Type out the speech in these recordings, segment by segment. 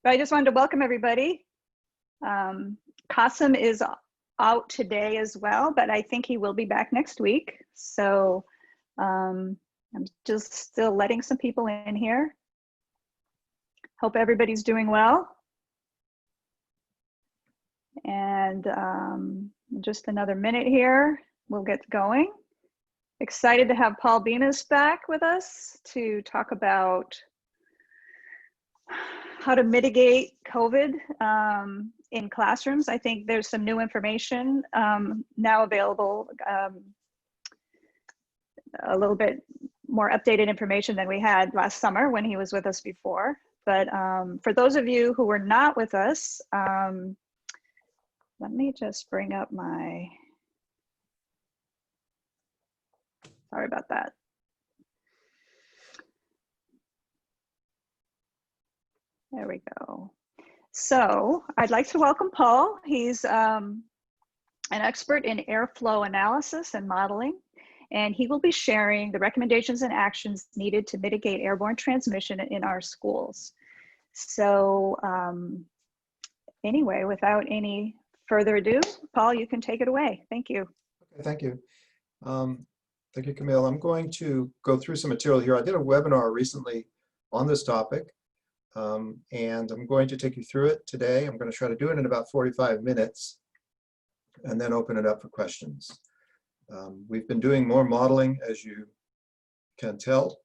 But I just wanted to welcome everybody. Qasim is out today as well, but I think he will be back next week. So I'm just still letting some people in here. Hope everybody's doing well. And just another minute here, we'll get going. Excited to have Paul Bemis back with us to talk about how to mitigate COVID in classrooms. I think there's some new information now available, a little bit more updated information than we had last summer when he was with us before. But for those of you who were not with us, let me just bring up my, sorry about that. There we go. So I'd like to welcome Paul. He's an expert in airflow analysis and modeling, and he will be sharing the recommendations and actions needed to mitigate airborne transmission in our schools. So anyway, without any further ado, Paul, you can take it away. Thank you. Okay, thank you. Thank you, Camille. I'm going to go through some material here. I did a webinar recently on this topic. And I'm going to take you through it today. I'm going to try to do it in about 45 minutes and then open it up for questions. We've been doing more modeling, as you can tell,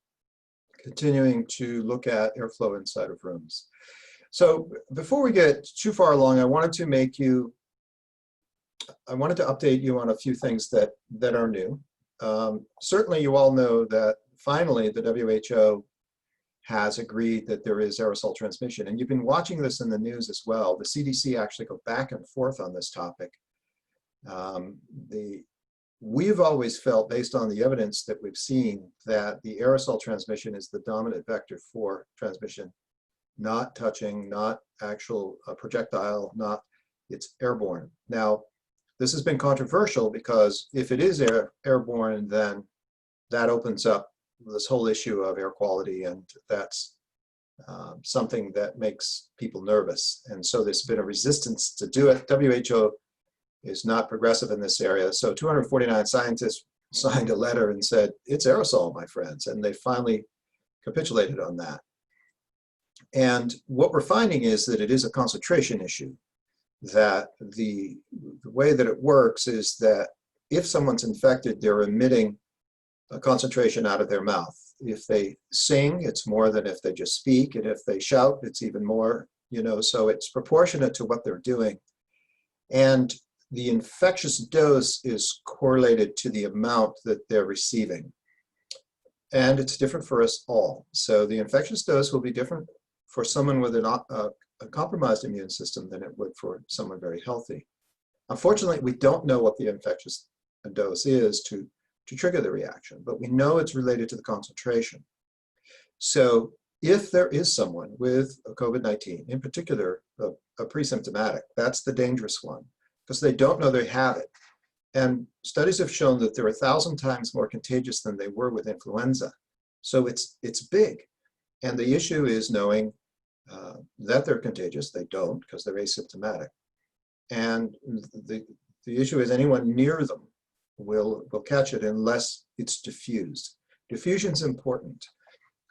continuing to look at airflow inside of rooms. So before we get too far along, I wanted to update you on a few things that are new. Certainly you all know that finally the WHO has agreed that there is aerosol transmission. And you've been watching this in the news as well. The CDC actually go back and forth on this topic. We've always felt, based on the evidence that we've seen, that the aerosol transmission is the dominant vector for transmission, not touching, not actual projectile, it's airborne. Now, this has been controversial because if it is airborne, then that opens up this whole issue of air quality, and that's something that makes people nervous. And so there's been a resistance to do it. WHO is not progressive in this area. So 249 scientists signed a letter and said, it's aerosol, my friends. And they finally capitulated on that. And what we're finding is that it is a concentration issue, that the way that it works is that if someone's infected, they're emitting a concentration out of their mouth. If they sing, it's more than if they just speak, and if they shout, it's even more, so it's proportionate to what they're doing. And the infectious dose is correlated to the amount that they're receiving. And it's different for us all. So the infectious dose will be different for someone with a compromised immune system than it would for someone very healthy. Unfortunately, we don't know what the infectious dose is to trigger the reaction, but we know it's related to the concentration. So if there is someone with COVID-19, in particular a pre-symptomatic, that's the dangerous one, because they don't know they have it. And studies have shown that they're 1,000 times more contagious than they were with influenza. So it's big. And the issue is knowing that they're contagious. They don't, because they're asymptomatic. And the issue is anyone near them will catch it unless it's diffused. Diffusion is important.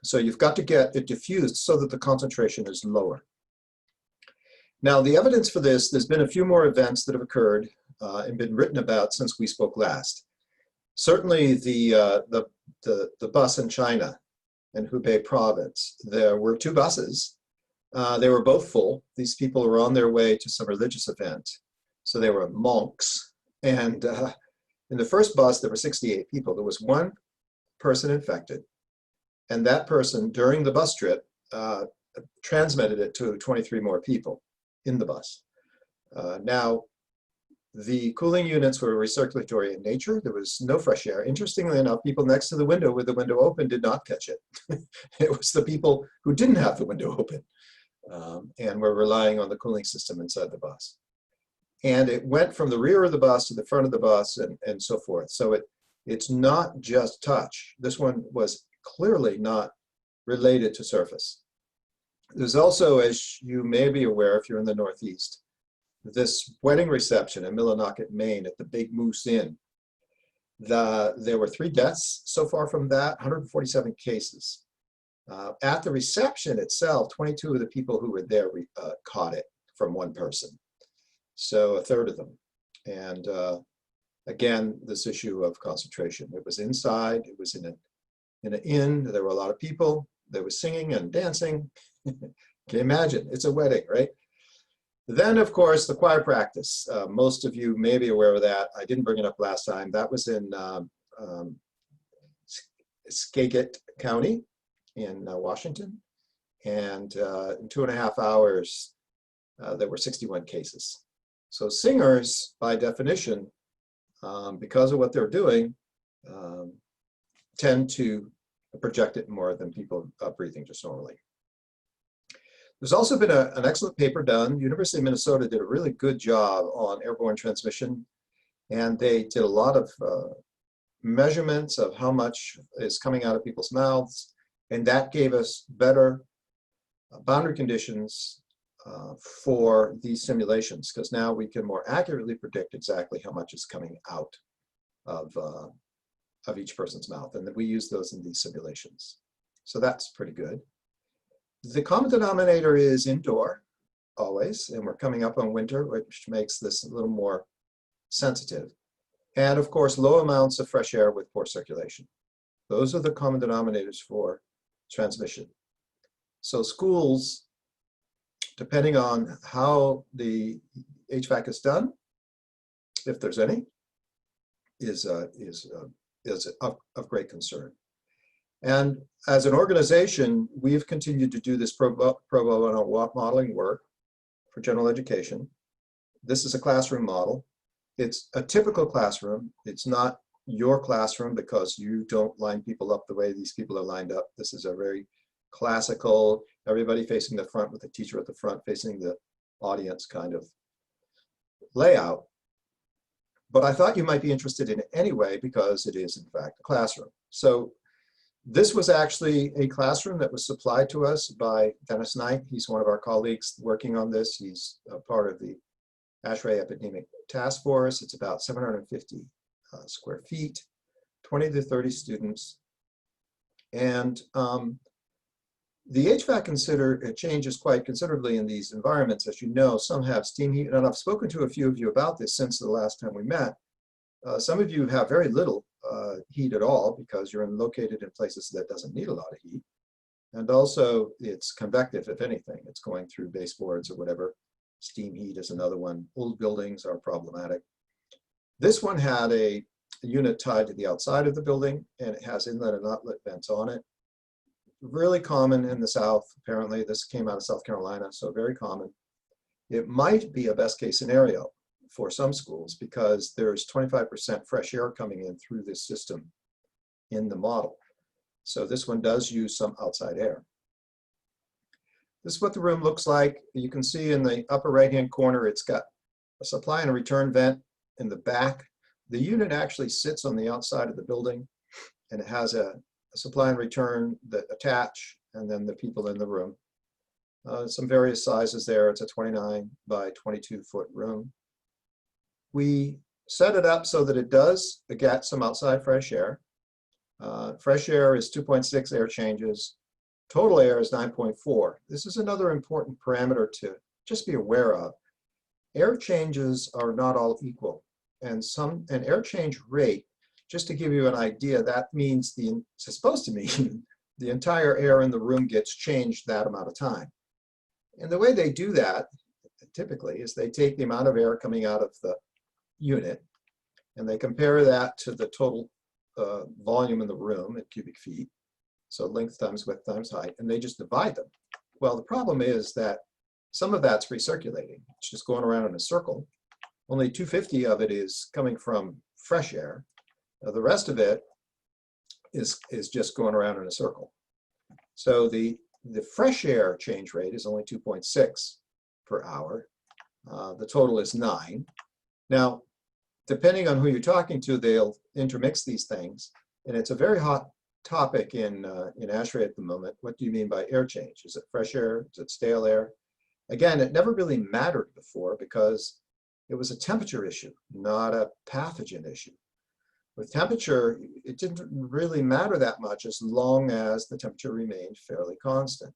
So you've got to get it diffused so that the concentration is lower. Now, the evidence for this, there's been a few more events that have occurred and been written about since we spoke last. Certainly the bus in China in Hubei province, there were 2 buses. They were both full. These people were on their way to some religious event. So they were monks. And in the first bus, there were 68 people. There was 1 person infected. And that person, during the bus trip, transmitted it to 23 more people in the bus. Now, the cooling units were recirculatory in nature. There was no fresh air. Interestingly enough, people next to the window with the window open did not catch it. It was the people who didn't have the window open and were relying on the cooling system inside the bus. And it went from the rear of the bus to the front of the bus and so forth. So it's not just touch. This one was clearly not related to surface. There's also, as you may be aware if you're in the Northeast, this wedding reception in Millinocket, Maine at the Big Moose Inn. There were 3 deaths so far from that, 147 cases. At the reception itself, 22 of the people who were there caught it from one person. So a third of them. And again, this issue of concentration. It was inside, it was in an inn, there were a lot of people, there was singing and dancing. Can you imagine? It's a wedding, right? Then, of course, the choir practice. Most of you may be aware of that. I didn't bring it up last time. That was in Skagit County in Washington. And in 2.5 hours, there were 61 cases. So singers, by definition, because of what they're doing, tend to project it more than people breathing just normally. There's also been an excellent paper done. University of Minnesota did a really good job on airborne transmission, and they did a lot of measurements of how much is coming out of people's mouths, and that gave us better boundary conditions for these simulations, because now we can more accurately predict exactly how much is coming out of each person's mouth, and that we use those in these simulations. So that's pretty good. The common denominator is indoor, always, and we're coming up on winter, which makes this a little more sensitive. And of course, low amounts of fresh air with poor circulation. Those are the common denominators for transmission. So schools, depending on how the HVAC is done, if there's any, is of great concern. And as an organization, we've continued to do this pro bono modeling work for general education. This is a classroom model. It's a typical classroom. It's not your classroom because you don't line people up the way these people are lined up. This is a very classical, everybody facing the front with the teacher at the front facing the audience kind of layout. But I thought you might be interested in it anyway because it is in fact a classroom. So this was actually a classroom that was supplied to us by Dennis Knight. He's one of our colleagues working on this. He's a part of the ASHRAE Epidemic Task Force. It's about 750 square feet, 20 to 30 students. And the HVAC changes quite considerably in these environments. As you know, some have steam heat, and I've spoken to a few of you about this since the last time we met. Some of you have very little heat at all because you're located in places that doesn't need a lot of heat. And also it's convective, if anything. It's going through baseboards or whatever. Steam heat is another one. Old buildings are problematic. This one had a unit tied to the outside of the building, and it has inlet and outlet vents on it. Really common in the South, apparently. This came out of South Carolina, so very common. It might be a best case scenario for some schools because there's 25% fresh air coming in through this system in the model. So this one does use some outside air. This is what the room looks like. You can see in the upper right-hand corner, it's got a supply and a return vent in the back. The unit actually sits on the outside of the building, and it has a supply and return that attach, and then the people in the room. Some various sizes there. It's a 29 by 22 foot room. We set it up so that it does get some outside fresh air. Fresh air is 2.6 air changes. Total air is 9.4. This is another important parameter to just be aware of. Air changes are not all equal, and an air change rate, just to give you an idea, that means it's supposed to mean the entire air in the room gets changed that amount of time. And the way they do that, typically, is they take the amount of air coming out of the unit, and they compare that to the total volume in the room in cubic feet, so length times width times height, and they just divide them. Well, the problem is that some of that's recirculating. It's just going around in a circle. Only 250 of it is coming from fresh air. The rest of it is just going around in a circle. So the fresh air change rate is only 2.6 per hour. The total is 9. Now, depending on who you're talking to, they'll intermix these things. And it's a very hot topic in ASHRAE at the moment. What do you mean by air change? Is it fresh air? Is it stale air? Again, it never really mattered before because it was a temperature issue, not a pathogen issue. With temperature, it didn't really matter that much as long as the temperature remained fairly constant.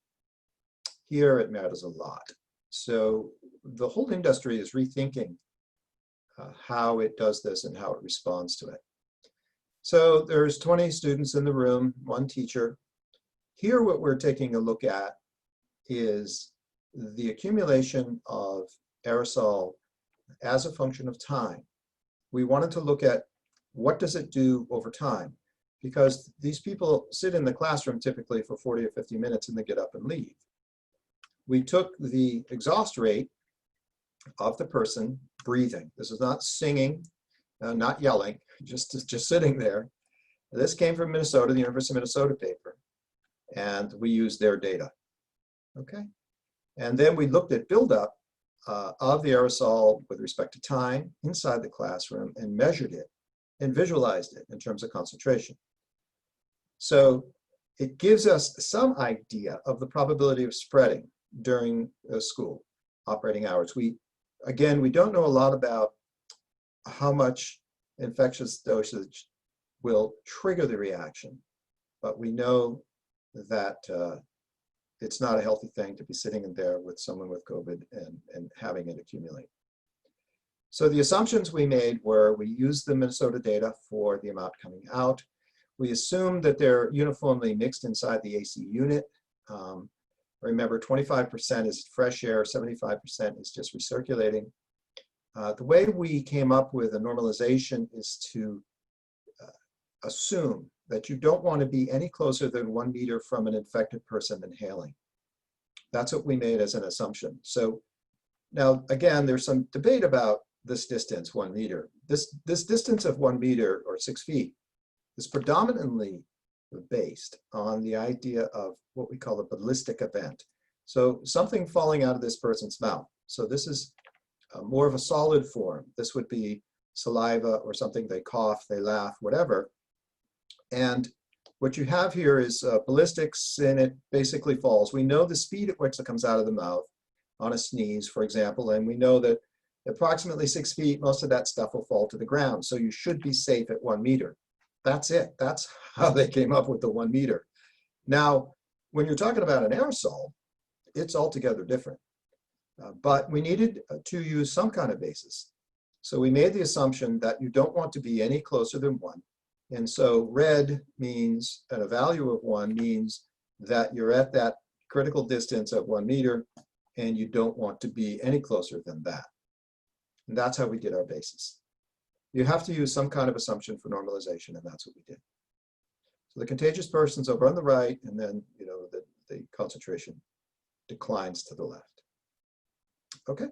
Here, it matters a lot. So the whole industry is rethinking how it does this and how it responds to it. So there's 20 students in the room, one teacher. Here, what we're taking a look at is the accumulation of aerosol as a function of time. We wanted to look at what does it do over time, because these people sit in the classroom typically for 40 or 50 minutes and they get up and leave. We took the exhaust rate of the person breathing. This is not singing, not yelling, just sitting there. This came from Minnesota, the University of Minnesota paper, and we used their data. Okay, and then we looked at buildup of the aerosol with respect to time inside the classroom and measured it and visualized it in terms of concentration. So it gives us some idea of the probability of spreading during school operating hours. We don't know a lot about how much infectious dosage will trigger the reaction, but we know that it's not a healthy thing to be sitting in there with someone with COVID and having it accumulate. So the assumptions we made were we used the Minnesota data for the amount coming out. We assumed that they're uniformly mixed inside the AC unit. Remember, 25% is fresh air, 75% is just recirculating. The way we came up with a normalization is to assume that you don't want to be any closer than 1 meter from an infected person inhaling. That's what we made as an assumption. So now, again, there's some debate about this distance, 1 meter. This distance of 1 meter or 6 feet is predominantly based on the idea of what we call a ballistic event. So something falling out of this person's mouth. So this is more of a solid form. This would be saliva or something they cough, they laugh, whatever. And what you have here is ballistics, and it basically falls. We know the speed at which it comes out of the mouth on a sneeze, for example, and we know that approximately 6 feet, most of that stuff will fall to the ground. So you should be safe at 1 meter. That's it. That's how they came up with the 1 meter. Now, when you're talking about an aerosol, it's altogether different. But we needed to use some kind of basis. So we made the assumption that you don't want to be any closer than 1. And so red means, and a value of 1 means that you're at that critical distance of 1 meter, and you don't want to be any closer than that. And that's how we did our basis. You have to use some kind of assumption for normalization, and that's what we did. So the contagious person's over on the right, and then the concentration declines to the left. Okay,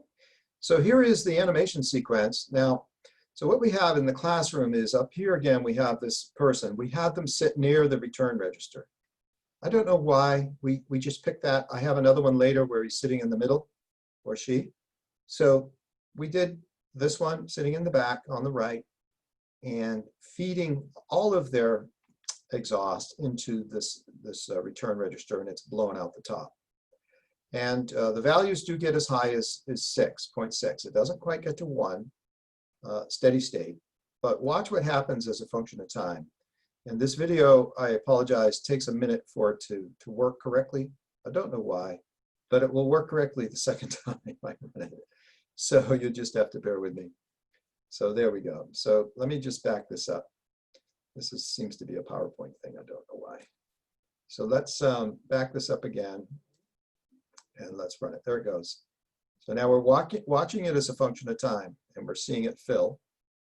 so here is the animation sequence. Now, so what we have in the classroom is up here again, we have this person. We had them sit near the return register. I don't know why we just picked that. I have another one later where he's sitting in the middle, or she. So we did this one sitting in the back on the right and feeding all of their exhaust into this return register, and it's blowing out the top. And the values do get as high as 6.6. It doesn't quite get to 1, steady state, but watch what happens as a function of time. And this video, I apologize, takes a minute for it to work correctly. I don't know why, but it will work correctly the second time I run it. So you just have to bear with me. So there we go. So let me just back this up. This seems to be a PowerPoint thing. I don't know why. So let's back this up again, and let's run it. There it goes. So now we're watching it as a function of time, and we're seeing it fill.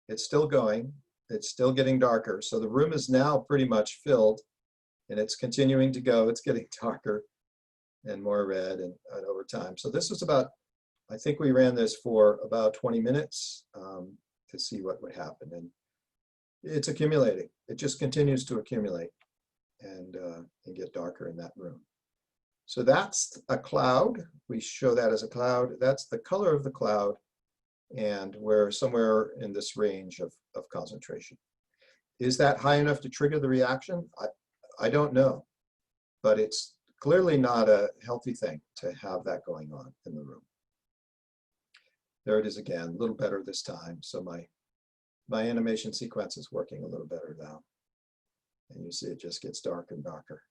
It's still going. It's still getting darker. So the room is now pretty much filled, and it's continuing to go. It's getting darker and more red and over time. So this was about, I think we ran this for about 20 minutes to see what would happen. And it's accumulating. It just continues to accumulate and get darker in that room. So that's a cloud. We show that as a cloud. That's the color of the cloud. And we're somewhere in this range of concentration. Is that high enough to trigger the reaction? I don't know, but it's clearly not a healthy thing to have that going on in the room. There it is again, a little better this time. So my animation sequence is working a little better now. And you see it just gets darker and darker.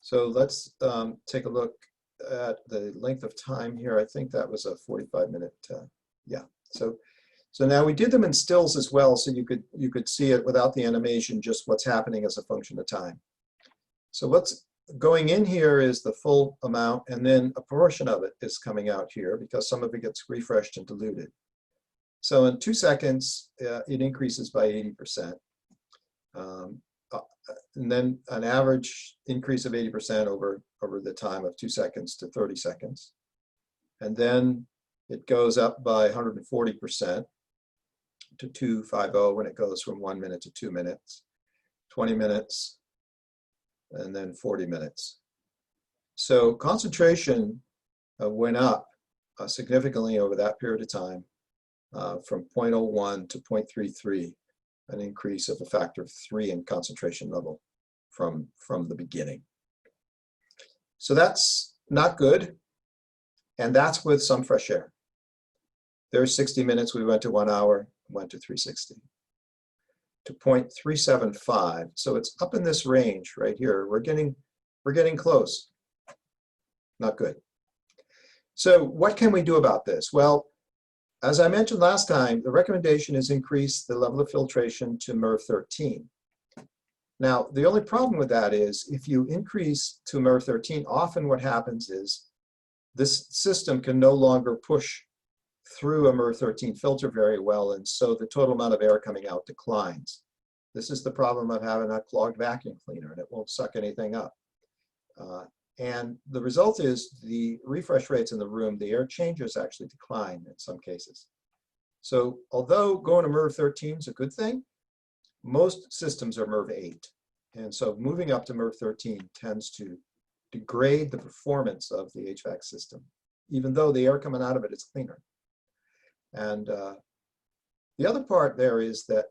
So let's take a look at the length of time here. I think that was a 45-minute, yeah. So now we did them in stills as well, so you could see it without the animation, just what's happening as a function of time. So what's going in here is the full amount, and then a portion of it is coming out here because some of it gets refreshed and diluted. So in 2 seconds, it increases by 80%. And then an average increase of 80% over the time of 2 seconds to 30 seconds. And then it goes up by 140% to 250 when it goes from 1 minute to 2 minutes, 20 minutes, and then 40 minutes. So concentration went up significantly over that period of time, from 0.01 to 0.33, an increase of a factor of 3 in concentration level from the beginning. So that's not good, and that's with some fresh air. There's 60 minutes, we went to 1 hour, went to 360. To 0.375, so it's up in this range right here. We're getting close. Not good. So what can we do about this? Well, as I mentioned last time, the recommendation is increase the level of filtration to MERV 13. Now, the only problem with that is if you increase to MERV 13, often what happens is this system can no longer push through a MERV 13 filter very well, and so the total amount of air coming out declines. This is the problem of having a clogged vacuum cleaner, and it won't suck anything up. And the result is the refresh rates in the room, the air changes actually decline in some cases. So although going to MERV 13 is a good thing, most systems are MERV 8. And so moving up to MERV 13 tends to degrade the performance of the HVAC system, even though the air coming out of it is cleaner. And the other part there is that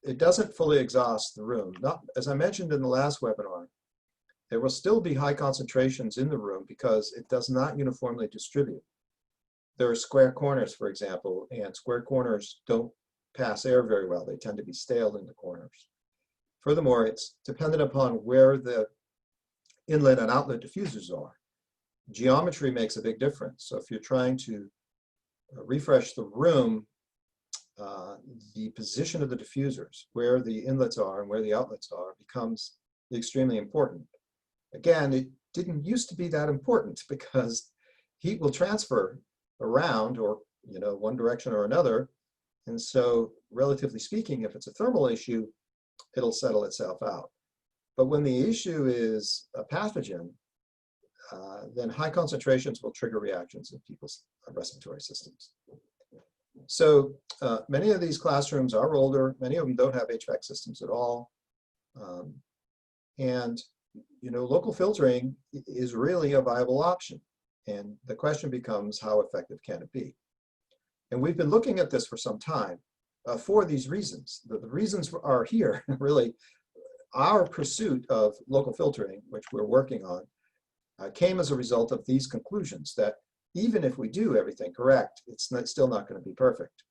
it doesn't fully exhaust the room. Not, as I mentioned in the last webinar, there will still be high concentrations in the room because it does not uniformly distribute. There are square corners, for example, and square corners don't pass air very well. They tend to be stale in the corners. Furthermore, it's dependent upon where the inlet and outlet diffusers are. Geometry makes a big difference. So if you're trying to refresh the room, the position of the diffusers, where the inlets are and where the outlets are, becomes extremely important. Again, it didn't used to be that important because heat will transfer around, or one direction or another, and so relatively speaking, if it's a thermal issue, it'll settle itself out. But when the issue is a pathogen, then high concentrations will trigger reactions in people's respiratory systems. So many of these classrooms are older. Many of them don't have HVAC systems at all. And local filtering is really a viable option. And the question becomes, how effective can it be? And we've been looking at this for some time for these reasons. The reasons are here, really. Our pursuit of local filtering, which we're working on, came as a result of these conclusions that even if we do everything correct, it's still not going to be perfect.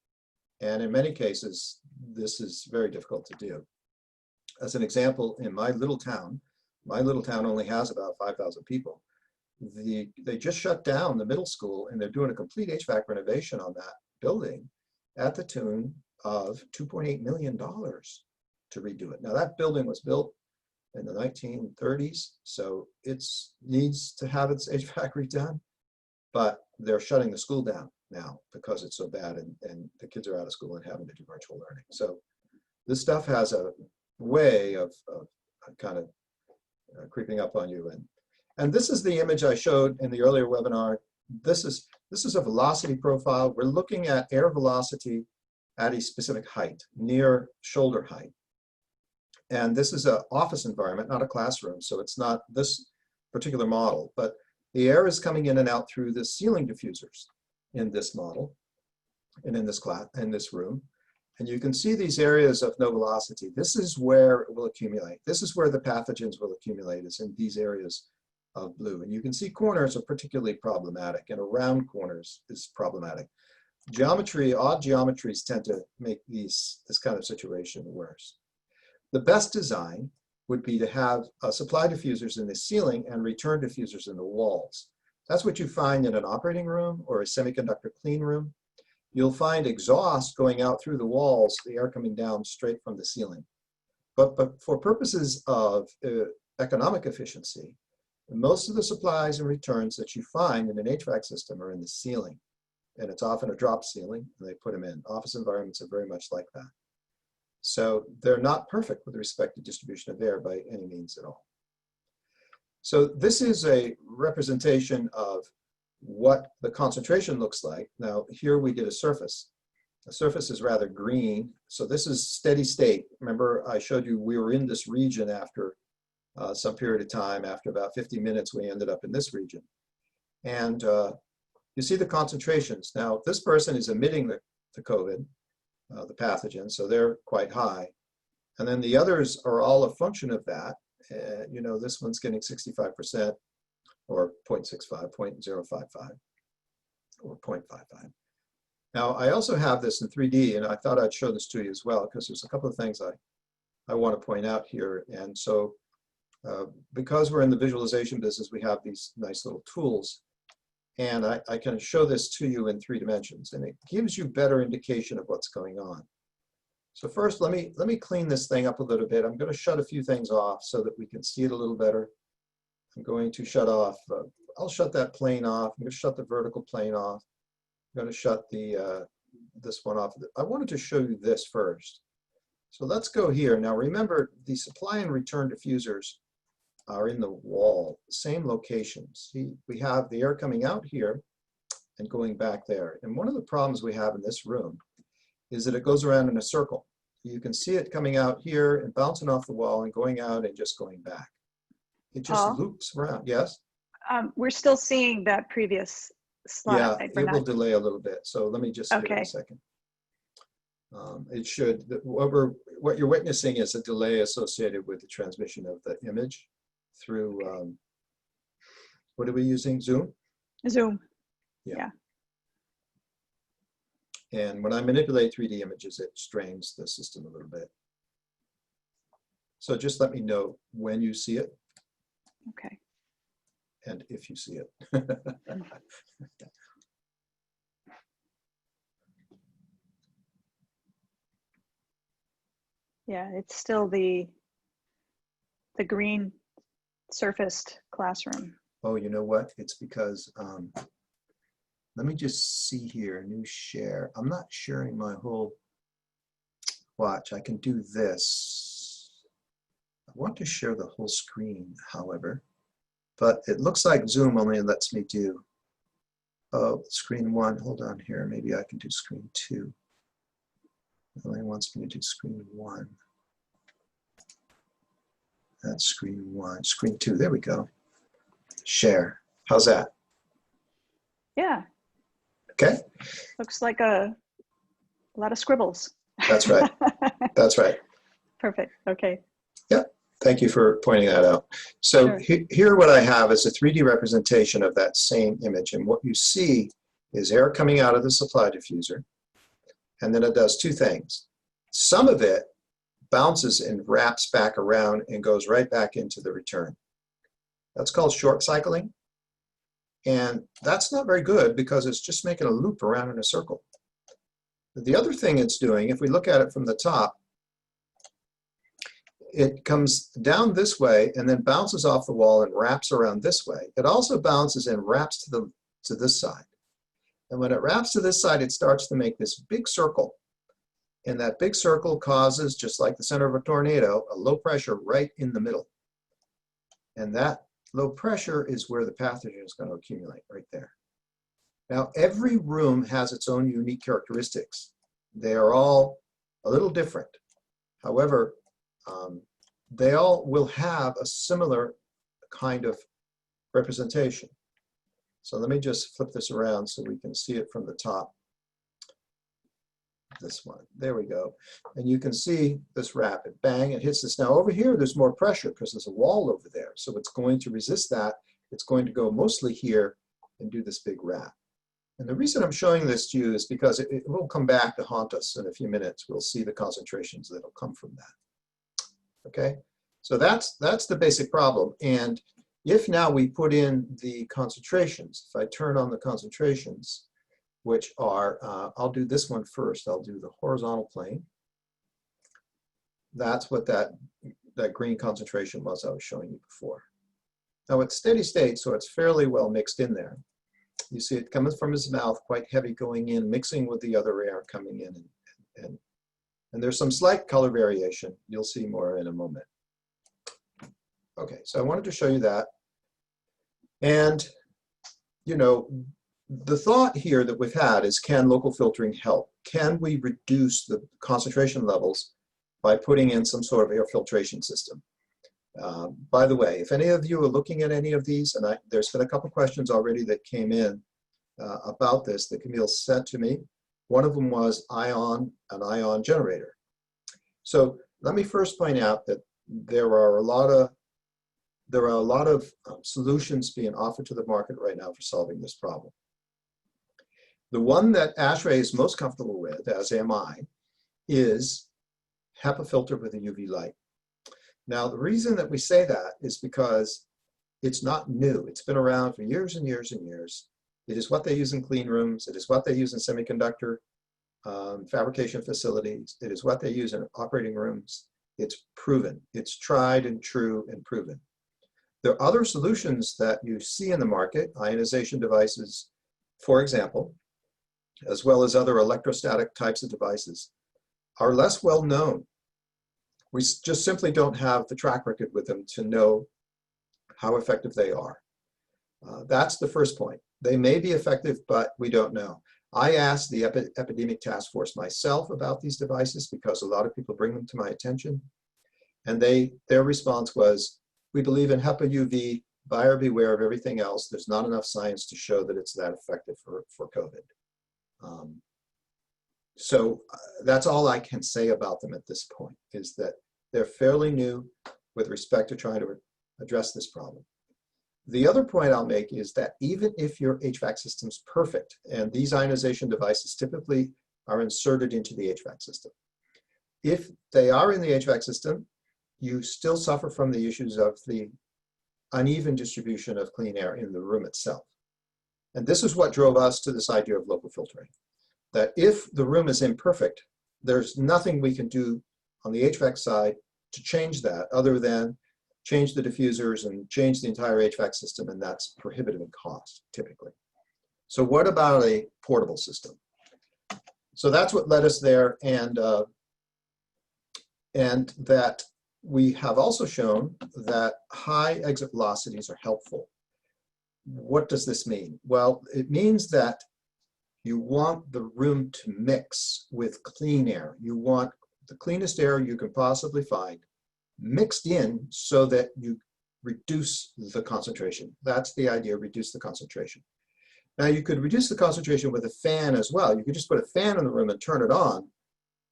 And in many cases, this is very difficult to do. As an example, in my little town only has about 5,000 people. They just shut down the middle school, and they're doing a complete HVAC renovation on that building at the tune of $2.8 million to redo it. Now, that building was built in the 1930s, so it needs to have its HVAC redone, but they're shutting the school down now because it's so bad, and the kids are out of school and having to do virtual learning. So this stuff has a way of kind of creeping up on you. And this is the image I showed in the earlier webinar. This is a velocity profile. We're looking at air velocity at a specific height, near shoulder height. And this is an office environment, not a classroom, so it's not this particular model, but the air is coming in and out through the ceiling diffusers in this model and in this room. And you can see these areas of no velocity. This is where it will accumulate. This is where the pathogens will accumulate, is in these areas of blue. And you can see corners are particularly problematic, and around corners is problematic. Geometry, odd geometries tend to make this kind of situation worse. The best design would be to have supply diffusers in the ceiling and return diffusers in the walls. That's what you find in an operating room or a semiconductor clean room. You'll find exhaust going out through the walls, the air coming down straight from the ceiling. But for purposes of economic efficiency, most of the supplies and returns that you find in an HVAC system are in the ceiling. And it's often a drop ceiling, and they put them in. Office environments are very much like that. So they're not perfect with respect to distribution of air by any means at all. So this is a representation of what the concentration looks like. Now, here we did a surface. The surface is rather green. So this is steady state. Remember, I showed you we were in this region after some period of time. After about 50 minutes, we ended up in this region. And you see the concentrations. Now, this person is emitting the COVID, the pathogen, so they're quite high. And then the others are all a function of that. You know, this one's getting 65%, or 0.65, 0.055, or 0.55. Now, I also have this in 3D, and I thought I'd show this to you as well, because there's a couple of things I want to point out here. And so, because we're in the visualization business, we have these nice little tools. And I can show this to you in 3 dimensions, and it gives you better indication of what's going on. So first, let me clean this thing up a little bit. I'm going to shut a few things off so that we can see it a little better. I'm going to shut off, I'll shut that plane off. I'm going to shut the vertical plane off. I'm going to shut the this one off. I wanted to show you this first. So let's go here. Now remember, the supply and return diffusers are in the wall, same locations. See, we have the air coming out here and going back there. And one of the problems we have in this room is that it goes around in a circle. You can see it coming out here and bouncing off the wall and going out and just going back. It just loops around. Yes? We're still seeing that previous slide. Yeah, it will delay a little bit. So let me just give it a second. It should, what you're witnessing is a delay associated with the transmission of the image through, what are we using, Zoom? Zoom. Yeah. And when I manipulate 3D images, it strains the system a little bit. So just let me know when you see it. Okay. And if you see it. Yeah, it's still the green surfaced classroom. Oh, you know what? It's because, let me just see here, new share. I'm not sharing my whole, watch, I can do this. I want to share the whole screen, however, but it looks like Zoom only lets me do, oh, screen 1, hold on here, maybe I can do screen 2. It only wants me to do screen 1. That's screen 1, screen 2, there we go. Share, how's that? Yeah. Okay. Looks like a lot of scribbles. That's right. That's right. Perfect. Okay. Yeah. Thank you for pointing that out. So Sure. Here what I have is a 3D representation of that same image. And what you see is air coming out of the supply diffuser. And then it does 2 things. Some of it bounces and wraps back around and goes right back into the return. That's called short cycling. And that's not very good because it's just making a loop around in a circle. The other thing it's doing, if we look at it from the top, it comes down this way and then bounces off the wall and wraps around this way. It also bounces and wraps to this side. And when it wraps to this side, it starts to make this big circle. And that big circle causes, just like the center of a tornado, a low pressure right in the middle. And that low pressure is where the pathogen is going to accumulate, right there. Now, every room has its own unique characteristics. They are all a little different. However, they all will have a similar kind of representation. So let me just flip this around so we can see it from the top. this one. There we go. And you can see this rapid bang, it hits this. Now over here, there's more pressure because there's a wall over there. So it's going to resist that. It's going to go mostly here and do this big rap. And the reason I'm showing this to you is because it will come back to haunt us in a few minutes. We'll see the concentrations that'll come from that. Okay, so that's the basic problem. And if now we put in the concentrations, if I turn on the concentrations, which are, I'll do this one first. I'll do the horizontal plane. That's what that green concentration was I was showing you before. Now it's steady state, so it's fairly well mixed in there. You see it coming from his mouth, quite heavy going in, mixing with the other air coming in. And there's some slight color variation. You'll see more in a moment. Okay, so I wanted to show you that. And, you know, the thought here that we've had is, can local filtering help? Can we reduce the concentration levels by putting in some sort of air filtration system? By the way, if any of you are looking at any of these, and there's been a couple questions already that came in about this that Camille sent to me. One of them was an ion generator. So let me first point out that there are a lot of solutions being offered to the market right now for solving this problem. The one that ASHRAE is most comfortable with, as am I, is HEPA filter with a UV light. Now, the reason that we say that is because it's not new. It's been around for years and years and years. It is what they use in clean rooms. It is what they use in semiconductor fabrication facilities. It is what they use in operating rooms. It's proven. It's tried and true and proven. There are other solutions that you see in the market, ionization devices, for example, as well as other electrostatic types of devices, are less well known. We just simply don't have the track record with them to know how effective they are. That's the first point. They may be effective, but we don't know. I asked the epidemic task force myself about these devices because a lot of people bring them to my attention. And their response was, we believe in HEPA UV, buyer beware of everything else. There's not enough science to show that it's that effective for COVID. So that's all I can say about them at this point, is that they're fairly new with respect to trying to address this problem. The other point I'll make is that even if your HVAC system's perfect, and these ionization devices typically are inserted into the HVAC system, if they are in the HVAC system, you still suffer from the issues of the uneven distribution of clean air in the room itself. And this is what drove us to this idea of local filtering. That if the room is imperfect, there's nothing we can do on the HVAC side to change that other than change the diffusers and change the entire HVAC system, and that's prohibitive in cost, typically. So what about a portable system? So that's what led us there, and that we have also shown that high exit velocities are helpful. What does this mean? Well, it means that you want the room to mix with clean air. You want the cleanest air you can possibly find mixed in so that you reduce the concentration. That's the idea, reduce the concentration. Now you could reduce the concentration with a fan as well. You could just put a fan in the room and turn it on,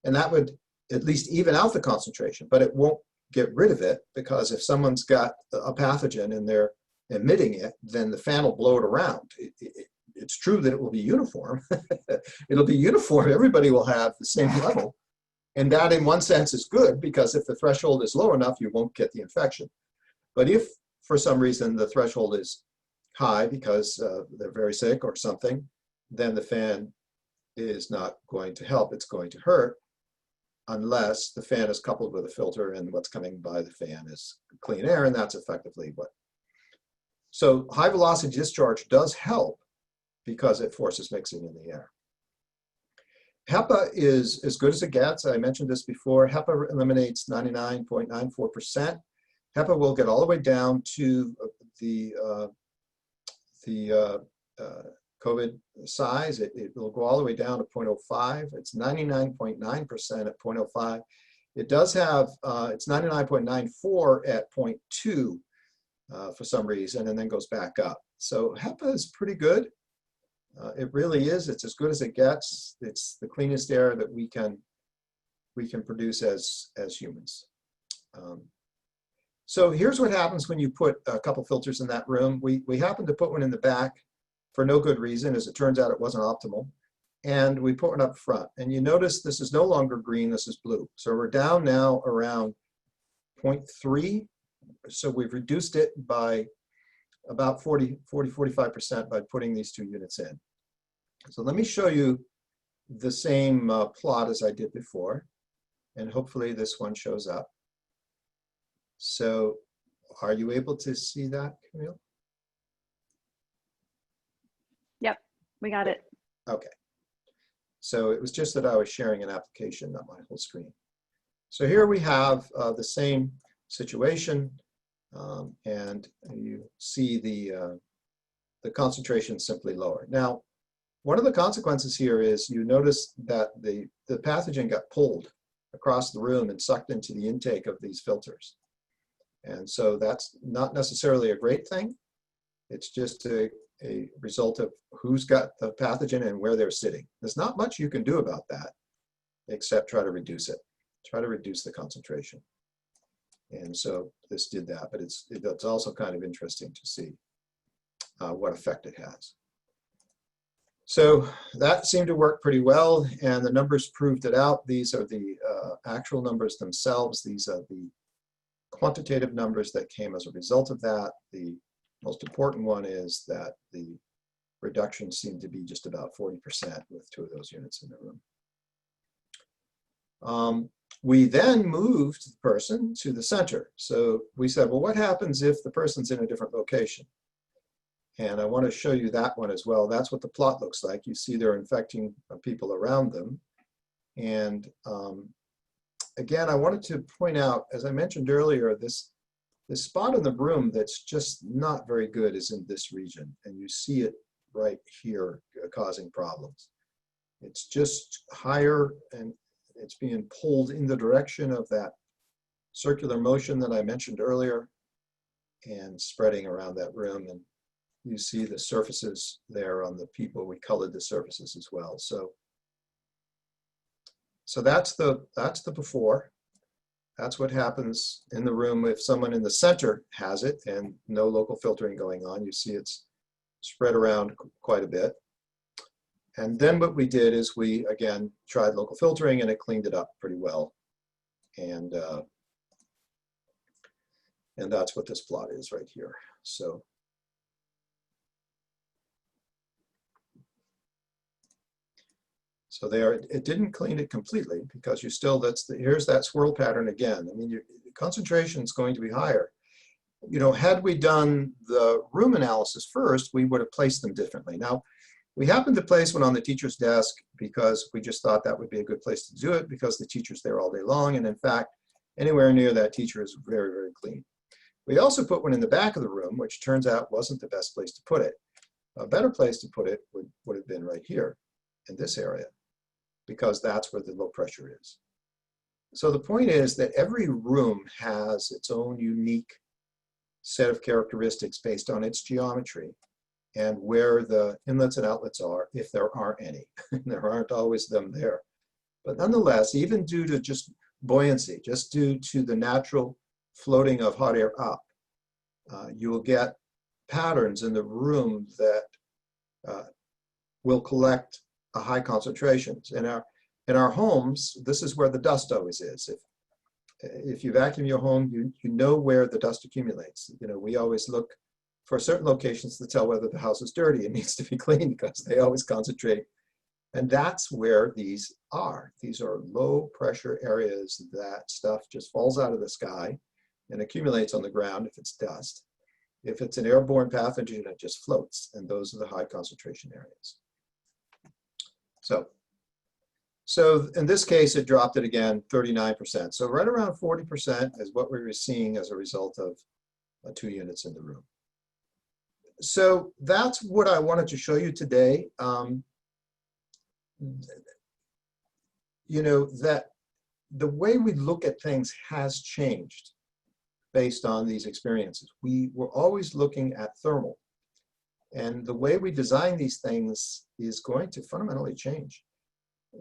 and that would at least even out the concentration, but it won't get rid of it, because if someone's got a pathogen and they're emitting it, then the fan will blow it around. It's true that it will be uniform. It'll be uniform. Everybody will have the same level. And that in one sense is good, because if the threshold is low enough, you won't get the infection. But if for some reason the threshold is high because they're very sick or something, then the fan is not going to help. It's going to hurt, unless the fan is coupled with a filter and what's coming by the fan is clean air, and that's effectively what. So high velocity discharge does help because it forces mixing in the air. HEPA is as good as it gets. I mentioned this before. HEPA eliminates 99.94%. HEPA will get all the way down to the COVID size. It will go all the way down to 0.05. It's 99.9% at 0.05. It does have, it's 99.94 at 0.2 for some reason, and then goes back up. So HEPA is pretty good. It really is. It's as good as it gets. It's the cleanest air that we can produce as humans. So here's what happens when you put a couple filters in that room. We happened to put one in the back for no good reason. As it turns out, it wasn't optimal. And we put one up front. And you notice this is no longer green, this is blue. So we're down now around 0.3. So we've reduced it by about 45% by putting these 2 units in. So let me show you the same plot as I did before. And hopefully this one shows up. So are you able to see that, Camille? Yep, we got it. Okay. So it was just that I was sharing an application, not my whole screen. So here we have the same situation, and you see the concentration simply lower. Now, one of the consequences here is you notice that the pathogen got pulled across the room and sucked into the intake of these filters. And so that's not necessarily a great thing. It's just a result of who's got the pathogen and where they're sitting. There's not much you can do about that, except try to reduce it. Try to reduce the concentration. And so this did that, but it's also kind of interesting to see what effect it has. So that seemed to work pretty well, and the numbers proved it out. These are the actual numbers themselves. These are the quantitative numbers that came as a result of that. The most important one is that the reduction seemed to be just about 40% with 2 of those units in the room. We then moved the person to the center. So we said, well, what happens if the person's in a different location? And I want to show you that one as well. That's what the plot looks like. You see they're infecting people around them. And again, I wanted to point out, as I mentioned earlier, this spot in the room that's just not very good is in this region. And you see it right here causing problems. It's just higher, and it's being pulled in the direction of that circular motion that I mentioned earlier and spreading around that room. And you see the surfaces there on the people. We colored the surfaces as well. So that's the before. That's what happens in the room if someone in the center has it and no local filtering going on. You see it's spread around quite a bit. And then what we did is we, again, tried local filtering, and it cleaned it up pretty well. And that's what this plot is right here. So there, it didn't clean it completely, because you still, here's that swirl pattern again. I mean, your concentration is going to be higher. You know, had we done the room analysis first, we would have placed them differently. Now, we happened to place one on the teacher's desk because we just thought that would be a good place to do it, because the teacher's there all day long. And in fact, anywhere near that teacher is very, very clean. We also put one in the back of the room, which turns out wasn't the best place to put it. A better place to put it would have been right here in this area, because that's where the low pressure is. So the point is that every room has its own unique set of characteristics based on its geometry and where the inlets and outlets are, if there aren't any. There aren't always them there. But nonetheless, even due to just buoyancy, just due to the natural floating of hot air up, you will get patterns in the room that will collect high concentrations. In our homes, this is where the dust always is. If you vacuum your home, you know where the dust accumulates. You know, we always look for certain locations to tell whether the house is dirty and needs to be cleaned, because they always concentrate. And that's where these are. These are low pressure areas that stuff just falls out of the sky and accumulates on the ground if it's dust. If it's an airborne pathogen, it just floats, and those are the high concentration areas. So in this case, it dropped it again 39%. So right around 40% is what we were seeing as a result of 2 units in the room. So that's what I wanted to show you today. You know, that the way we look at things has changed based on these experiences. We were always looking at thermal. And the way we design these things is going to fundamentally change.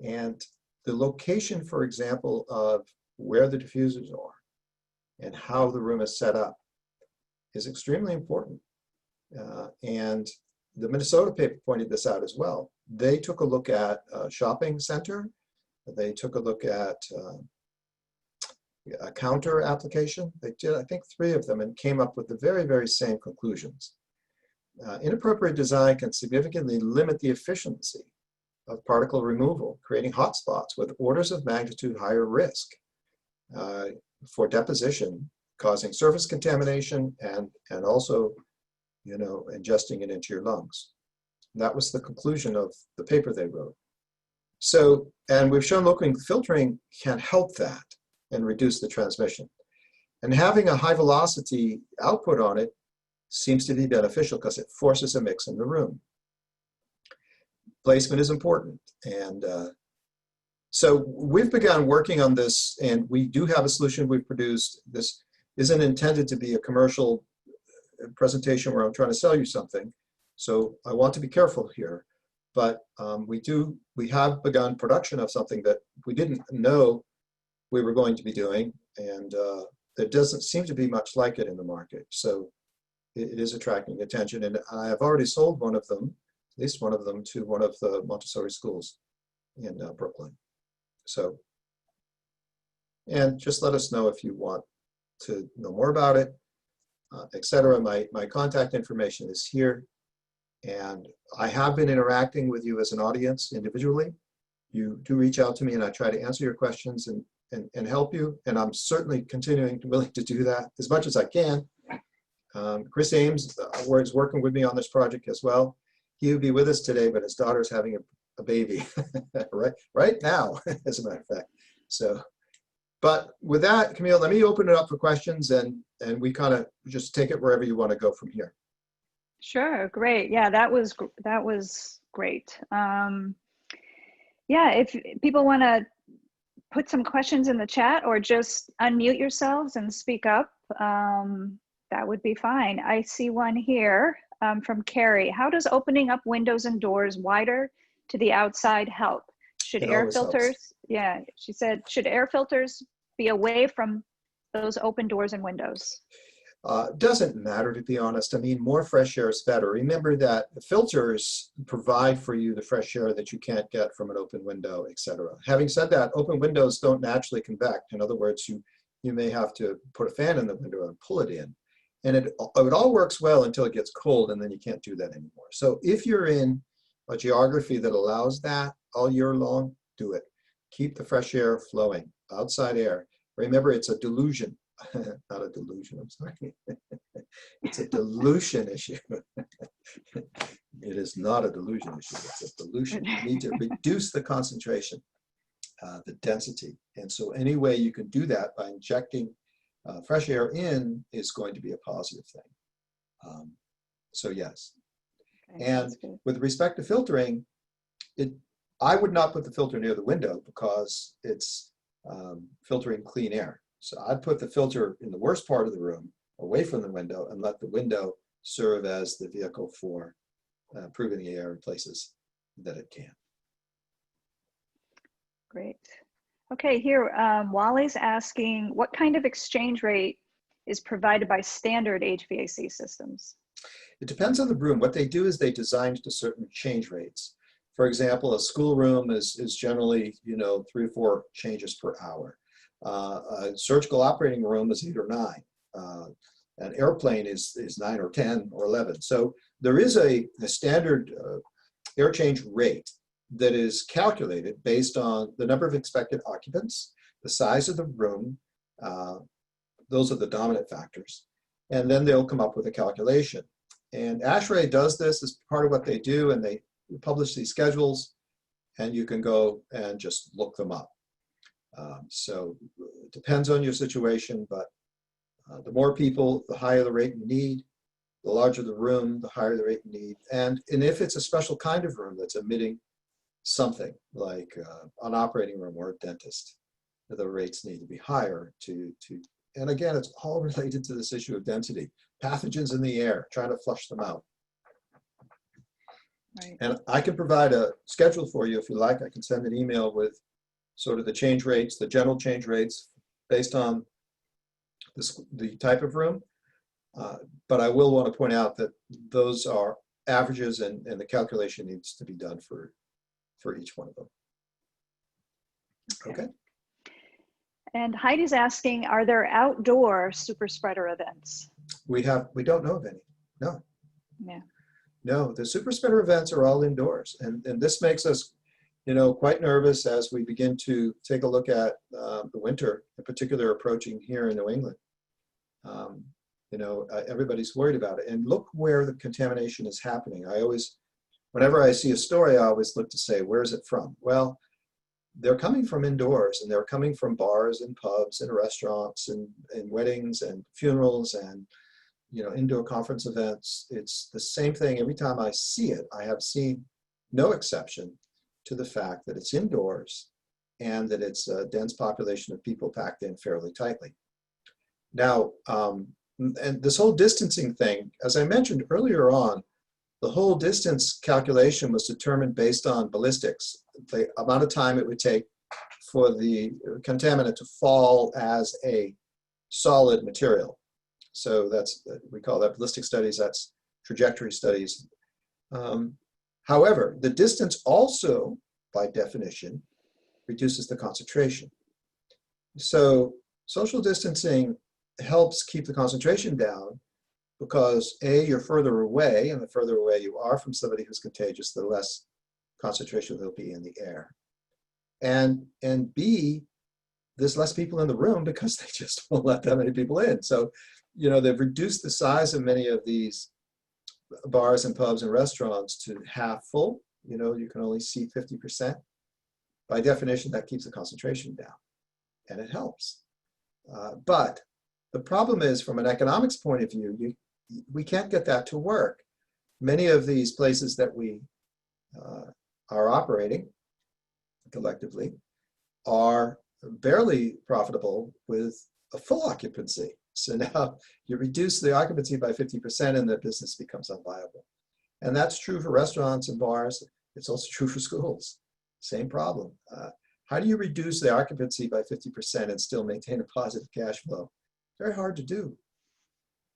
And the location, for example, of where the diffusers are and how the room is set up is extremely important. And the Minnesota paper pointed this out as well. They took a look at a shopping center. They took a look at a counter application. They did, I think, 3 of them and came up with the very, very same conclusions. Inappropriate design can significantly limit the efficiency of particle removal, creating hotspots with orders of magnitude higher risk for deposition, causing surface contamination and also, you know, ingesting it into your lungs. That was the conclusion of the paper they wrote. So, and we've shown local filtering can help that and reduce the transmission. And having a high velocity output on it seems to be beneficial because it forces a mix in the room. Placement is important. And so we've begun working on this, and we do have a solution we've produced. This isn't intended to be a commercial presentation where I'm trying to sell you something. So I want to be careful here. But we have begun production of something that we didn't know we were going to be doing, and there doesn't seem to be much like it in the market. So it is attracting attention, and I have already sold one of them, at least one of them, to one of the Montessori schools in Brooklyn. So, and just let us know if you want to know more about it, etc. My contact information is here. And I have been interacting with you as an audience individually. You do reach out to me and I try to answer your questions and help you. And I'm certainly willing to do that as much as I can. Chris Ames is working with me on this project as well. He would be with us today, but his daughter's having a baby right now, as a matter of fact. So, but with that, Camille, let me open it up for questions and we kind of just take it wherever you want to go from here. Sure, great. Yeah, that was great. Yeah, if people want to put some questions in the chat or just unmute yourselves and speak up, that would be fine. I see one here from Carrie. How does opening up windows and doors wider to the outside help? Should air filters, yeah, she said, should air filters be away from those open doors and windows? Doesn't matter, to be honest. I mean, more fresh air is better. Remember that the filters provide for you the fresh air that you can't get from an open window, etc. Having said that, open windows don't naturally convect. In other words, you may have to put a fan in the window and pull it in. And it all works well until it gets cold, and then you can't do that anymore. So if you're in a geography that allows that all year long, do it. Keep the fresh air flowing, outside air. Remember, it's a delusion. Not a delusion, I'm sorry. It's a dilution issue. It is not a delusion issue, it's a dilution. You need to reduce the concentration, the density. And so any way you can do that by injecting fresh air in is going to be a positive thing. So yes. Okay, and with respect to filtering, I would not put the filter near the window because it's filtering clean air. So I'd put the filter in the worst part of the room, away from the window, and let the window serve as the vehicle for improving the air in places that it can. Great. Okay, here, Wally's asking, what kind of exchange rate is provided by standard HVAC systems? It depends on the room. What they do is they design to certain change rates. For example, a school room is generally, 3 or 4 changes per hour. A surgical operating room is 8 or 9. An airplane is 9 or 10 or 11. So there is a standard air change rate that is calculated based on the number of expected occupants, the size of the room. Those are the dominant factors. And then they'll come up with a calculation. And ASHRAE does this as part of what they do, and they publish these schedules, and you can go and just look them up. So it depends on your situation, but the more people, the higher the rate you need. The larger the room, the higher the rate you need. And if it's a special kind of room that's emitting something like an operating room or a dentist, the rates need to be higher and again, it's all related to this issue of density. Pathogens in the air, trying to flush them out. Right. And I can provide a schedule for you if you like. I can send an email with sort of the change rates, the general change rates based on the type of room. But I will want to point out that those are averages, and the calculation needs to be done for each one of them. Okay. And Heidi's asking, are there outdoor super spreader events? We don't know of any. No. Yeah. No, the super spreader events are all indoors, and this makes us, quite nervous as we begin to take a look at the winter, in particular approaching here in New England. Everybody's worried about it, and look where the contamination is happening. Whenever I see a story, I always look to say, where is it from? Well, they're coming from indoors, and they're coming from bars and pubs and restaurants and weddings and funerals and indoor conference events. It's the same thing. Every time I see it, I have seen no exception to the fact that it's indoors and that it's a dense population of people packed in fairly tightly. Now, and this whole distancing thing, as I mentioned earlier on, the whole distance calculation was determined based on ballistics, the amount of time it would take for the contaminant to fall as a solid material. So we call that ballistic studies, that's trajectory studies. However, the distance also, by definition, reduces the concentration. So social distancing helps keep the concentration down because A, you're further away, and the further away you are from somebody who's contagious, the less concentration there'll be in the air. And B, there's less people in the room because they just won't let that many people in. So they've reduced the size of many of these bars and pubs and restaurants to half full. You can only seat 50%. By definition, that keeps the concentration down, and it helps. But the problem is, from an economics point of view, we can't get that to work. Many of these places that we are operating collectively are barely profitable with a full occupancy. So now you reduce the occupancy by 50% and the business becomes unviable. And that's true for restaurants and bars. It's also true for schools. Same problem. How do you reduce the occupancy by 50% and still maintain a positive cash flow? Very hard to do.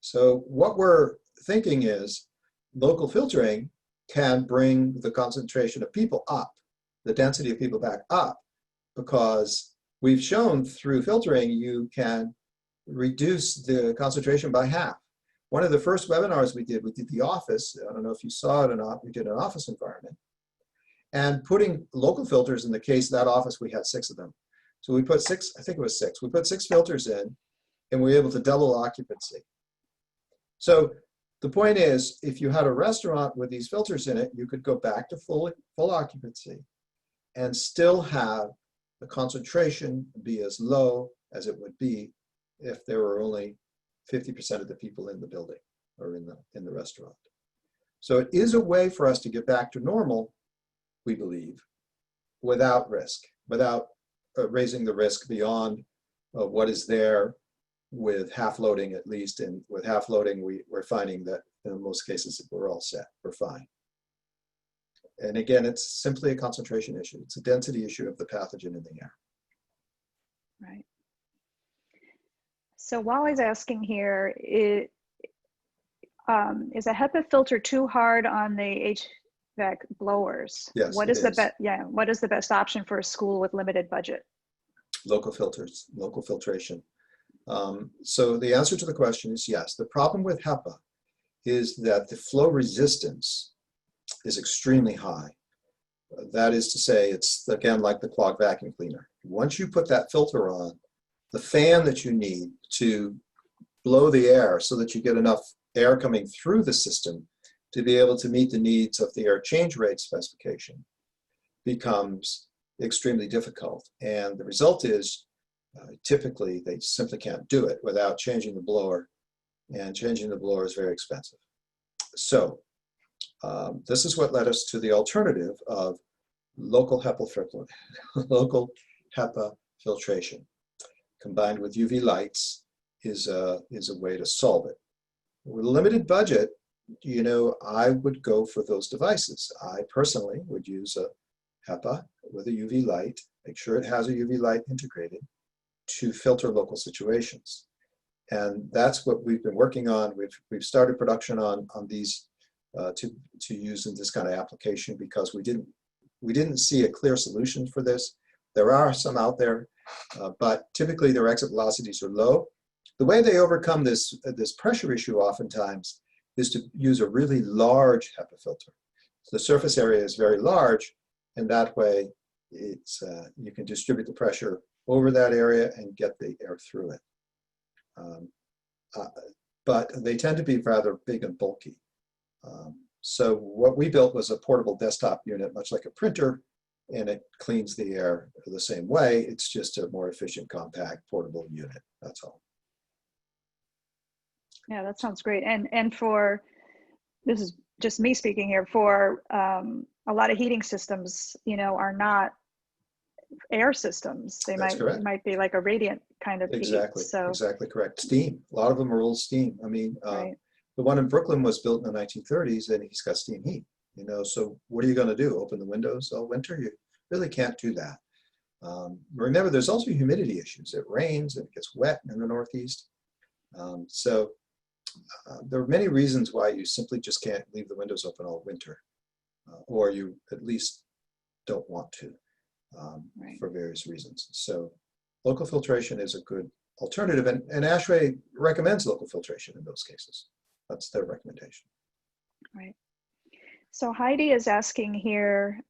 So what we're thinking is local filtering can bring the concentration of people up, the density of people back up, because we've shown through filtering you can reduce the concentration by half. One of the first webinars we did the office. I don't know if you saw it or not. We did an office environment. And putting local filters, in the case of that office, we had 6 of them. So we put 6, I think it was 6. We put 6 filters in, and we were able to double occupancy. So the point is, if you had a restaurant with these filters in it, you could go back to full occupancy and still have the concentration be as low as it would be if there were only 50% of the people in the building or in the restaurant. So it is a way for us to get back to normal, we believe, without risk, without raising the risk beyond what is there with half loading, at least. And with half loading, we're finding that in most cases we're all set, we're fine. And again, it's simply a concentration issue. It's a density issue of the pathogen in the air. Right. So Wally's asking here, is a HEPA filter too hard on the HVAC blowers? Yes, what is the best option for a school with limited budget? Local filters, local filtration. So the answer to the question is yes. The problem with HEPA is that the flow resistance is extremely high. That is to say, it's again like the clogged vacuum cleaner. Once you put that filter on, the fan that you need to blow the air so that you get enough air coming through the system to be able to meet the needs of the air change rate specification becomes extremely difficult. And the result is typically they simply can't do it without changing the blower, and changing the blower is very expensive. So this is what led us to the alternative of local HEPA filtration combined with UV lights is a way to solve it. With a limited budget, I would go for those devices. I personally would use a HEPA with a UV light, make sure it has a UV light integrated to filter local situations. And that's what we've been working on. We've started production on these to use in this kind of application because we didn't see a clear solution for this. There are some out there, but typically their exit velocities are low. The way they overcome this pressure issue oftentimes is to use a really large HEPA filter. So the surface area is very large, and that way you can distribute the pressure over that area and get the air through it. But they tend to be rather big and bulky. So what we built was a portable desktop unit, much like a printer, and it cleans the air the same way. It's just a more efficient, compact, portable unit. That's all. Yeah, that sounds great. And for, this is just me speaking here, for a lot of heating systems, are not air systems. They might be like a radiant kind of exactly heat. So exactly correct. Steam. A lot of them are old steam. I mean, right. The one in Brooklyn was built in the 1930s, and he's got steam heat. So what are you going to do? Open the windows all winter? You really can't do that. Remember, there's also humidity issues. It rains and it gets wet in the Northeast. So there are many reasons why you simply just can't leave the windows open all winter, or you at least don't want to. Right. For various reasons. So local filtration is a good alternative, and ASHRAE recommends local filtration in those cases. That's their recommendation. Right. So Heidi is asking here,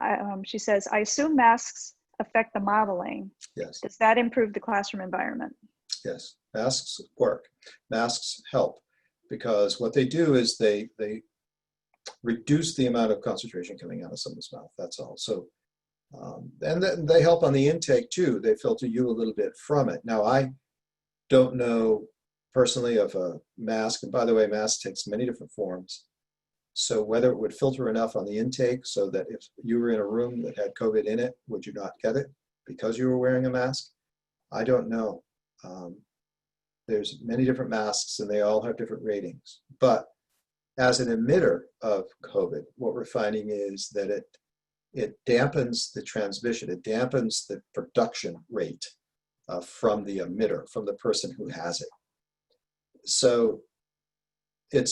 she says, I assume masks affect the modeling. Yes. Does that improve the classroom environment? Yes, masks work. Masks help because what they do is they reduce the amount of concentration coming out of someone's mouth. That's all. So and they help on the intake too. They filter you a little bit from it. Now, I don't know personally of a mask, and by the way, mask takes many different forms. So whether it would filter enough on the intake so that if you were in a room that had COVID in it, would you not get it because you were wearing a mask? I don't know. There's many different masks and they all have different ratings. But as an emitter of COVID, what we're finding is that it dampens the transmission, it dampens the production rate from the emitter, from the person who has it. So it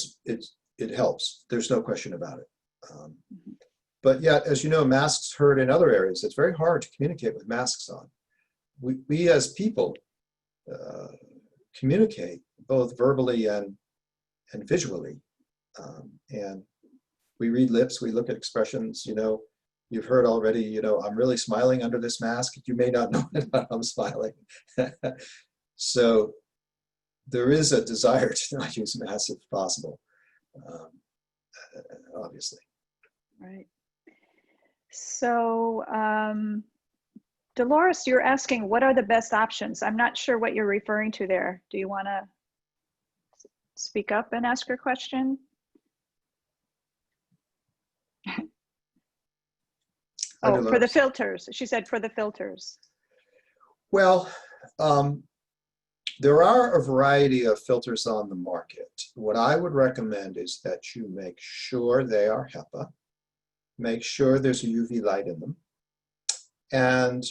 helps. There's no question about it. But yet, as you know, masks hurt in other areas. It's very hard to communicate with masks on. We as people communicate both verbally and visually. And we read lips, we look at expressions, you've heard already, I'm really smiling under this mask. You may not know that I'm smiling. So there is a desire to not use masks if possible, obviously. Right. So, Dolores, you're asking, what are the best options? I'm not sure what you're referring to there. Do you want to speak up and ask your question? Oh, for the filters. She said for the filters. Well, there are a variety of filters on the market. What I would recommend is that you make sure they are HEPA, make sure there's a UV light in them. And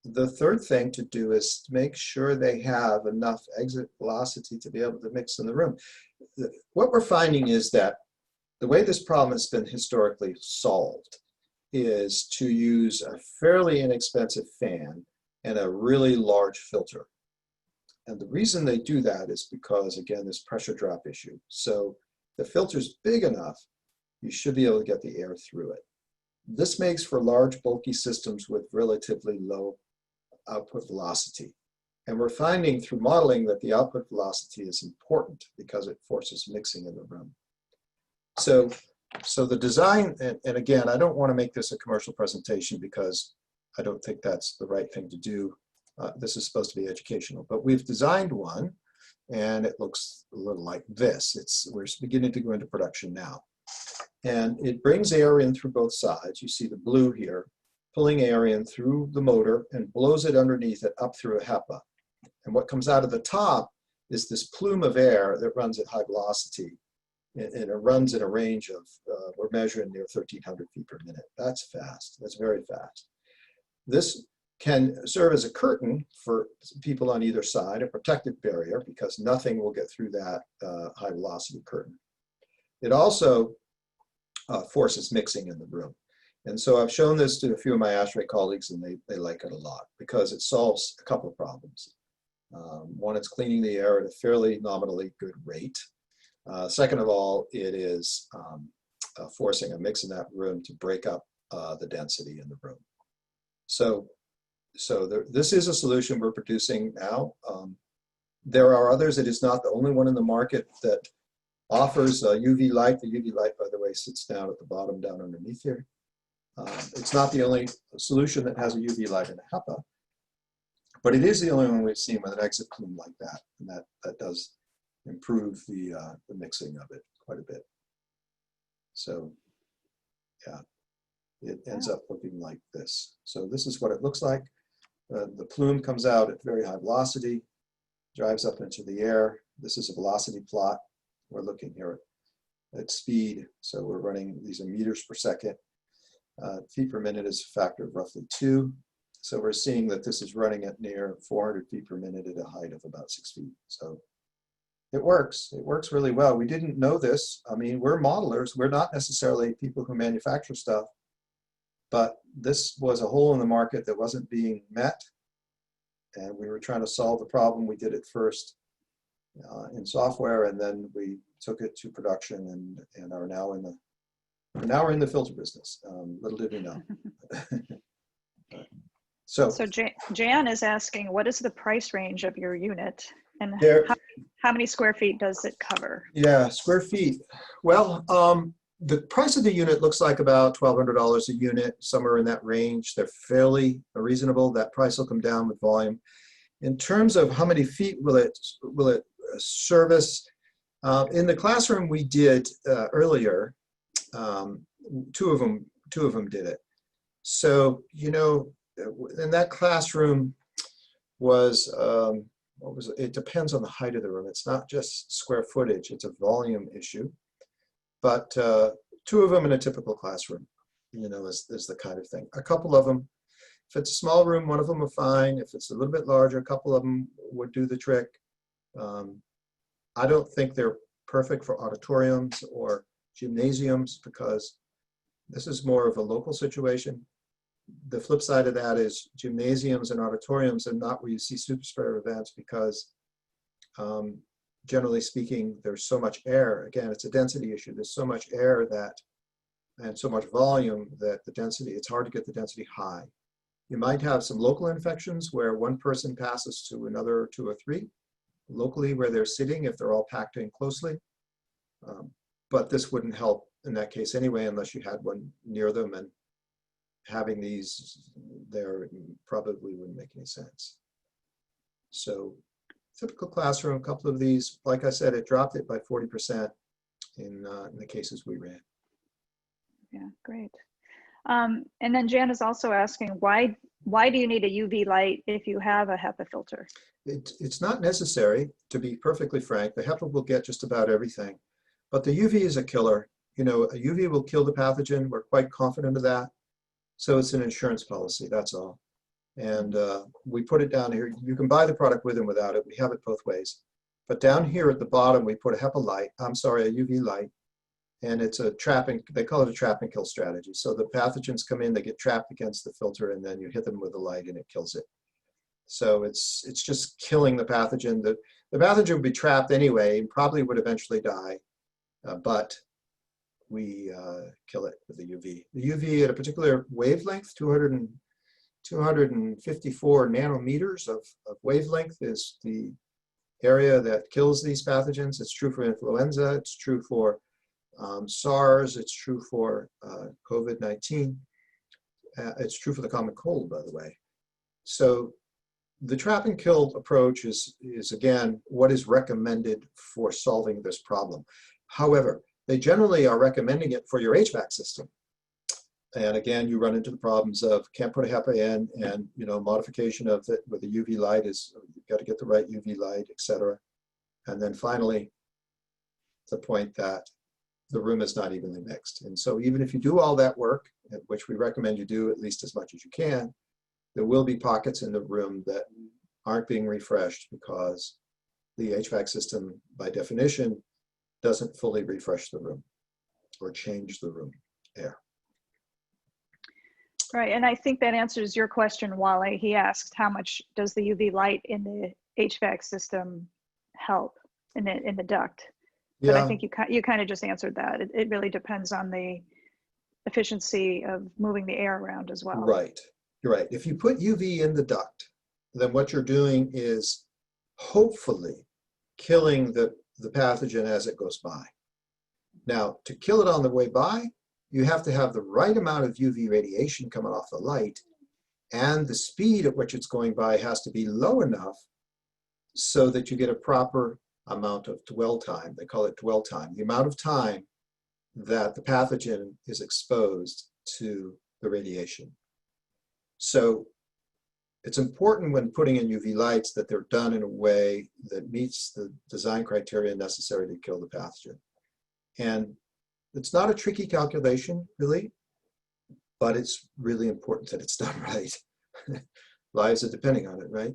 the third thing to do is make sure they have enough exit velocity to be able to mix in the room. What we're finding is that the way this problem has been historically solved is to use a fairly inexpensive fan and a really large filter. And the reason they do that is because, again, this pressure drop issue. So the filter's big enough, you should be able to get the air through it. This makes for large, bulky systems with relatively low output velocity. And we're finding through modeling that the output velocity is important because it forces mixing in the room. So the design, and again, I don't want to make this a commercial presentation because I don't think that's the right thing to do. This is supposed to be educational, but we've designed one and it looks a little like this. We're beginning to go into production now. And it brings air in through both sides. You see the blue here, pulling air in through the motor and blows it underneath it up through a HEPA. And what comes out of the top is this plume of air that runs at high velocity and it runs in a range of, we're measuring near 1,300 feet per minute. That's fast. That's very fast. This can serve as a curtain for people on either side, a protective barrier, because nothing will get through that high velocity curtain. It also forces mixing in the room. And so I've shown this to a few of my ASHRAE colleagues, and they like it a lot because it solves a couple of problems. One, it's cleaning the air at a fairly nominally good rate. Second of all, it is forcing a mix in that room to break up the density in the room. So this is a solution we're producing now. There are others. It is not the only one in the market that offers UV light. The UV light, by the way, sits down at the bottom down underneath here. It's not the only solution that has a UV light in a HEPA, but it is the only one we've seen with an exit plume like that, and that does improve the mixing of it quite a bit. So yeah, it ends up looking like this. So this is what it looks like. The plume comes out at very high velocity, drives up into the air. This is a velocity plot. We're looking here at speed. So we're running, these are meters per second. Feet per minute is a factor of roughly 2. So we're seeing that this is running at near 400 feet per minute at a height of about 6 feet. So it works. It works really well. We didn't know this. I mean, we're modelers. We're not necessarily people who manufacture stuff. But this was a hole in the market that wasn't being met. And we were trying to solve the problem. We did it first in software, and then we took it to production and are now in the we're in the filter business. Little did we know. So Jan is asking, what is the price range of your unit, and how many square feet does it cover? Yeah, square feet. Well, the price of the unit looks like about $1,200 a unit, somewhere in that range. They're fairly reasonable. That price will come down with volume. In terms of how many feet will it service, in the classroom we did earlier, two of them did it. So, you know, in that classroom was, what was it? It depends on the height of the room. It's not just square footage, it's a volume issue. But 2 of them in a typical classroom, you know, is the kind of thing. A couple of them, if it's a small room, 1 of them are fine. If it's a little bit larger, a couple of them would do the trick. I don't think they're perfect for auditoriums or gymnasiums because this is more of a local situation. The flip side of that is gymnasiums and auditoriums are not where you see super spreader events because generally speaking, there's so much air. Again, it's a density issue. There's so much air and so much volume that the density, it's hard to get the density high. You might have some local infections where one person passes to another 2 or 3, locally where they're sitting if they're all packed in closely. But this wouldn't help in that case anyway, unless you had one near them, and having these there probably wouldn't make any sense. So typical classroom, a couple of these, like I said, it dropped it by 40% in the cases we ran. Yeah, great. And then Jan is also asking, why do you need a UV light if you have a HEPA filter? It's not necessary, to be perfectly frank. The HEPA will get just about everything, but the UV is a killer. You know, a UV will kill the pathogen. We're quite confident of that. So it's an insurance policy, that's all. And we put it down here. You can buy the product with and without it. We have it both ways. But down here at the bottom, we put a HEPA light, a UV light, and it's a they call it a trap and kill strategy. So the pathogens come in, they get trapped against the filter, and then you hit them with a light and it kills it. So it's just killing the pathogen. The pathogen would be trapped anyway and probably would eventually die, but we kill it with the UV. The UV at a particular wavelength, 254 nanometers of wavelength is the area that kills these pathogens. It's true for influenza, it's true for SARS, it's true for COVID-19. It's true for the common cold, by the way. So the trap and kill approach is again, what is recommended for solving this problem. However, they generally are recommending it for your HVAC system. And again, you run into the problems of can't put a HEPA in, and you know, modification of it with a UV light is, you've got to get the right UV light, etc. And then finally, the point that the room is not evenly mixed. And so even if you do all that work, which we recommend you do at least as much as you can, there will be pockets in the room that aren't being refreshed because the HVAC system, by definition, doesn't fully refresh the room or change the room air. Right, and I think that answers your question, Wally. He asked, how much does the UV light in the HVAC system help in the duct? But I Yeah, think you kind of just answered that. It really depends on the efficiency of moving the air around as well. right. You're right. If you put UV in the duct, then what you're doing is hopefully killing the pathogen as it goes by. Now, to kill it on the way by, you have to have the right amount of UV radiation coming off the light, and the speed at which it's going by has to be low enough so that you get a proper amount of dwell time. They call it dwell time, the amount of time that the pathogen is exposed to the radiation. So it's important when putting in UV lights that they're done in a way that meets the design criteria necessary to kill the pathogen. And it's not a tricky calculation, really, but it's really important that it's done right. Lives are depending on it, right?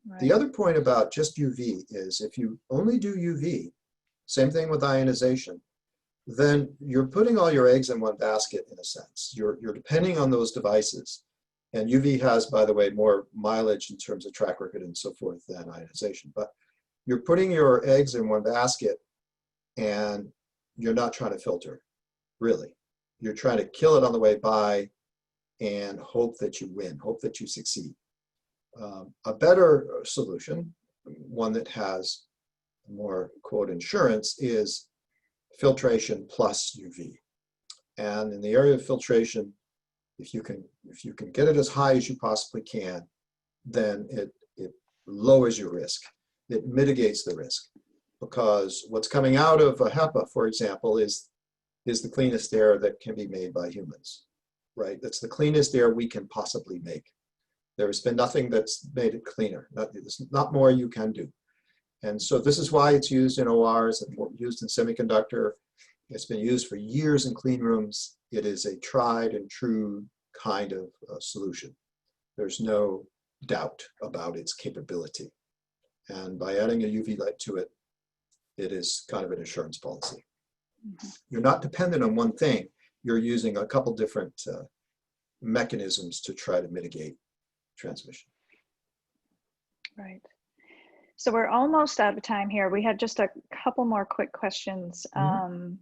Right. The other point about just UV is if you only do UV, same thing with ionization, then you're putting all your eggs in one basket in a sense. You're depending on those devices. And UV has, by the way, more mileage in terms of track record and so forth than ionization. But you're putting your eggs in one basket and you're not trying to filter, really. You're trying to kill it on the way by and hope that you win, hope that you succeed. A better solution, one that has more, quote, insurance, is filtration plus UV. And in the area of filtration, if you can get it as high as you possibly can, then it lowers your risk. It mitigates the risk, because what's coming out of a HEPA, for example, is the cleanest air that can be made by humans, right? That's the cleanest air we can possibly make. There's been nothing that's made it cleaner. There's not more you can do. And so this is why it's used in ORs and used in semiconductor. It's been used for years in clean rooms. It is a tried and true kind of solution. There's no doubt about its capability. And by adding a UV light to it, it is kind of an insurance policy. Mm-hmm. You're not dependent on one thing. You're using a couple different mechanisms to try to mitigate transmission. Right. So we're almost out of time here. We had just a couple more quick questions. Mm-hmm.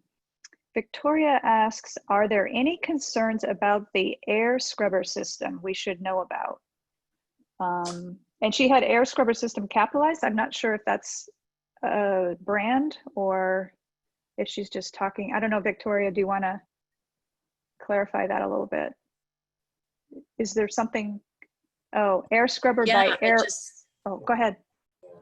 Victoria asks, are there any concerns about the air scrubber system we should know about? And she had air scrubber system capitalized. I'm not sure if that's a brand or if she's just talking. I don't know, Victoria, do you want to clarify that a little bit? Is there something? Oh, air scrubber by air. Oh, go ahead.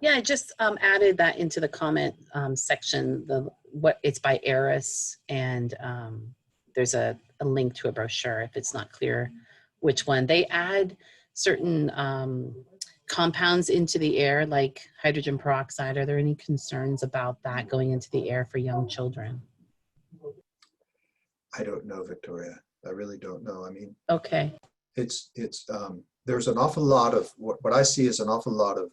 Yeah, I just added that into the comment section. What it's by Eris, and there's a link to a brochure if it's not clear which one. They add certain compounds into the air, like hydrogen peroxide. Are there any concerns about that going into the air for young children? I don't know, Victoria. I really don't know. I mean, okay. It's there's an awful lot of what I see is an awful lot of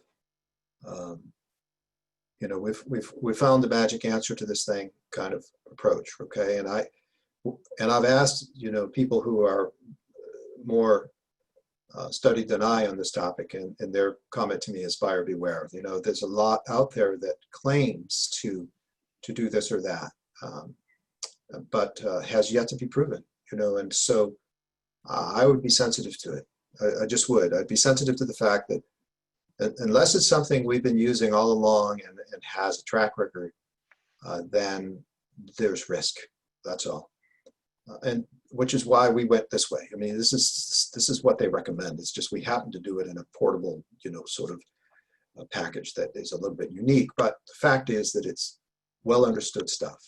you know, we've found the magic answer to this thing kind of approach, okay? And I've asked, you know, people who are more studied than I on this topic, and their comment to me is buyer beware. You know, there's a lot out there that claims to do this or that, but has yet to be proven, you know, and so I would be sensitive to it. I just would. I'd be sensitive to the fact that unless it's something we've been using all along and has a track record, then there's risk. That's all. And which is why we went this way. I mean, this is what they recommend. It's just we happen to do it in a portable, you know, sort of a package that is a little bit unique. But the fact is that it's well understood stuff.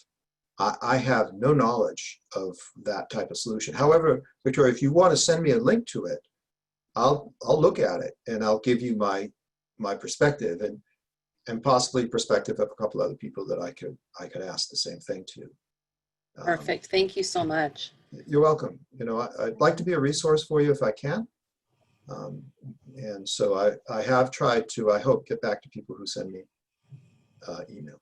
I have no knowledge of that type of solution. However, Victoria, if you want to send me a link to it, I'll look at it and I'll give you my perspective and possibly perspective of a couple other people that I could ask the same thing to. Perfect. Thank you so much. You're welcome. You know, I'd like to be a resource for you if I can. And so I have tried to, I hope, get back to people who send me email.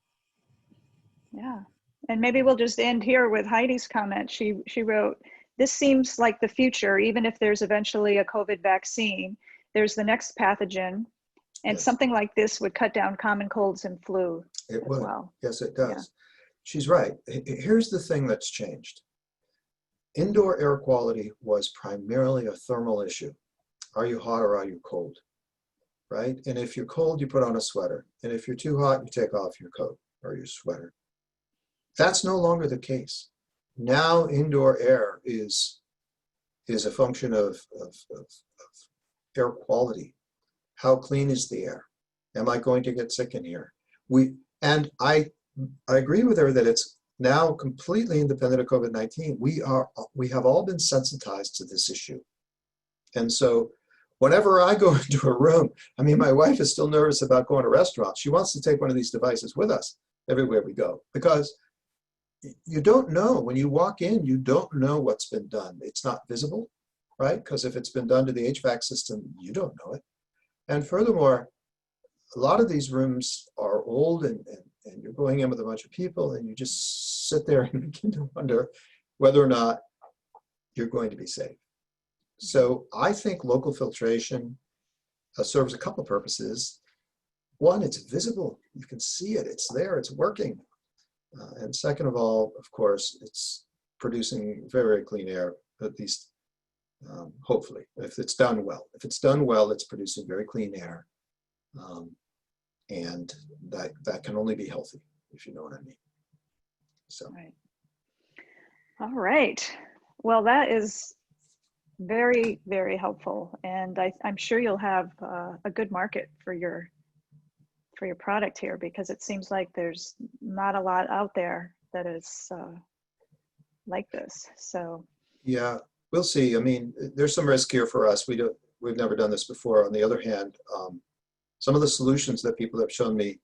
Yeah. And maybe we'll just end here with Heidi's comment. She wrote, "This seems like the future, even if there's eventually a COVID vaccine, there's the next pathogen, and Yes. something like this would cut down common colds and flu It as would. well." Yes, it does. Yeah. She's right. Here's the thing that's changed. Indoor air quality was primarily a thermal issue. Are you hot or are you cold? Right? And if you're cold, you put on a sweater. And if you're too hot, you take off your coat or your sweater. That's no longer the case. Now indoor air is a function of air quality. How clean is the air? Am I going to get sick in here? And I agree with her that it's now completely independent of COVID-19. We have all been sensitized to this issue. And so whenever I go into a room, I mean, my wife is still nervous about going to restaurants. She wants to take one of these devices with us everywhere we go, because you don't know. When you walk in, you don't know what's been done. It's not visible, right? Because if it's been done to the HVAC system, you don't know it. And furthermore, a lot of these rooms are old, and you're going in with a bunch of people, and you just sit there and begin to wonder whether or not you're going to be safe. So I think local filtration serves a couple of purposes. One, it's visible. You can see it. It's there. It's working. And second of all, of course, it's producing very, very clean air, at least hopefully, if it's done well. If it's done well, it's producing very clean air. And that can only be healthy, if you know what I mean. So. Right. All right. Well, that is very, very helpful. And I'm sure you'll have a good market for your product here, because it seems like there's not a lot out there that is like this. So Yeah, we'll see. I mean, there's some risk here for us. We've never done this before. On the other hand, some of the solutions that people have shown me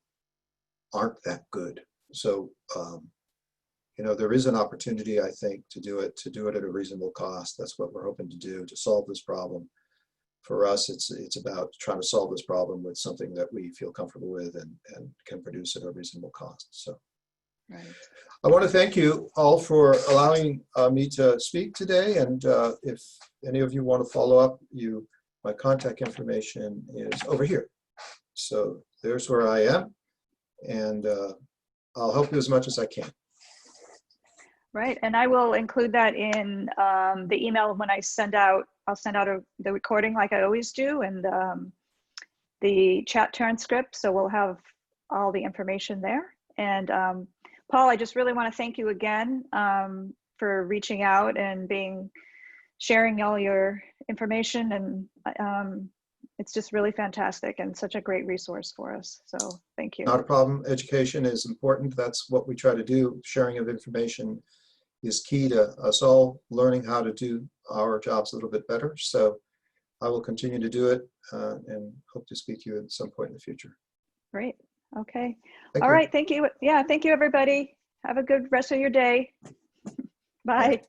aren't that good. So, you know, there is an opportunity, I think, to do it at a reasonable cost. That's what we're hoping to do, to solve this problem. For us, it's about trying to solve this problem with something that we feel comfortable with and can produce at a reasonable cost. So, right. I want to thank you all for allowing me to speak today. And if any of you want to follow up, my contact information is over here. So there's where I am, and I'll help you as much as I can. Right, and I will include that in the email when I send out. I'll send out the recording like I always do, and the chat transcript. So we'll have all the information there. And Paul, I just really want to thank you again for reaching out and sharing all your information, and it's just really fantastic and such a great resource for us. So thank you. Not a problem. Education is important. That's what we try to do. Sharing of information is key to us all learning how to do our jobs a little bit better. So I will continue to do it and hope to speak to you at some point in the future. Great. Okay. Thank All you. right. Thank you. Yeah. Thank you, everybody. Have a good rest of your day. Bye. Bye.